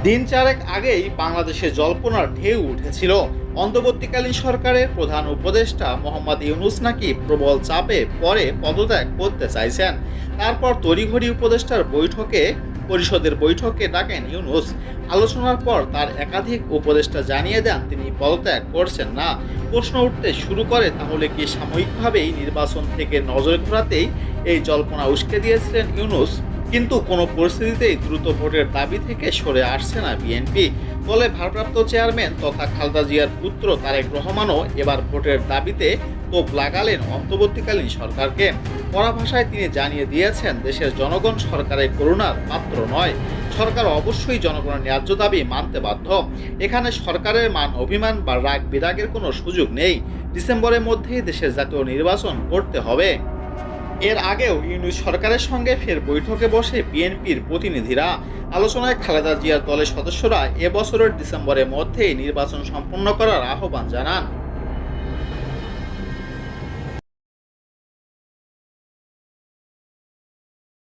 দিন চারেক আগেই বাংলাদেশে জল্পনার ঢেউ উঠেছিল। অন্তর্বর্তীকালীন সরকারের প্রধান উপদেষ্টা মোহাম্মদ ইউনূস নাকি প্রবল চাপে পরে পদত্যাগ করতে চাইছেন। তারপর তড়িঘড়ি উপদেষ্টার পরিষদের বৈঠকে ডাকেন ইউনূস। আলোচনার পর তার একাধিক উপদেষ্টা জানিয়ে দেন তিনি পদত্যাগ করছেন না। প্রশ্ন উঠতে শুরু করে, তাহলে কি সাময়িকভাবেই নির্বাচন থেকে নজর ঘোরাতেই এই জল্পনা উস্কে দিয়েছিলেন ইউনূস? কিন্তু কোনো পরিস্থিতিতেই দ্রুত ভোটের দাবি থেকে সরে আসছে না বিএনপি। ফলে ভারপ্রাপ্ত চেয়ারম্যান তথা খালেদা জিয়ার পুত্র তারেক রহমানও এবার ভোটের দাবিতে তোপ লাগালেন অন্তর্বর্তীকালীন সরকারকে। কড়া ভাষায় তিনি জানিয়ে দিয়েছেন, দেশের জনগণ সরকারের করুণার পাত্র নয়। সরকার অবশ্যই জনগণের ন্যায্য দাবি মানতে বাধ্য। এখানে সরকারের মান অভিমান বা রাগ বিরাগের কোনো সুযোগ নেই। ডিসেম্বরের মধ্যেই দেশের জাতীয় নির্বাচন করতে হবে। এর আগেও ইউনূস সরকারের সঙ্গে ফের বৈঠকে বসে বিএনপির প্রতিনিধিরা। আলোচনায় খালেদা জিয়ার দলের সদস্যরা এবছরের ডিসেম্বরের মধ্যেই নির্বাচন সম্পন্ন করার আহ্বান জানান।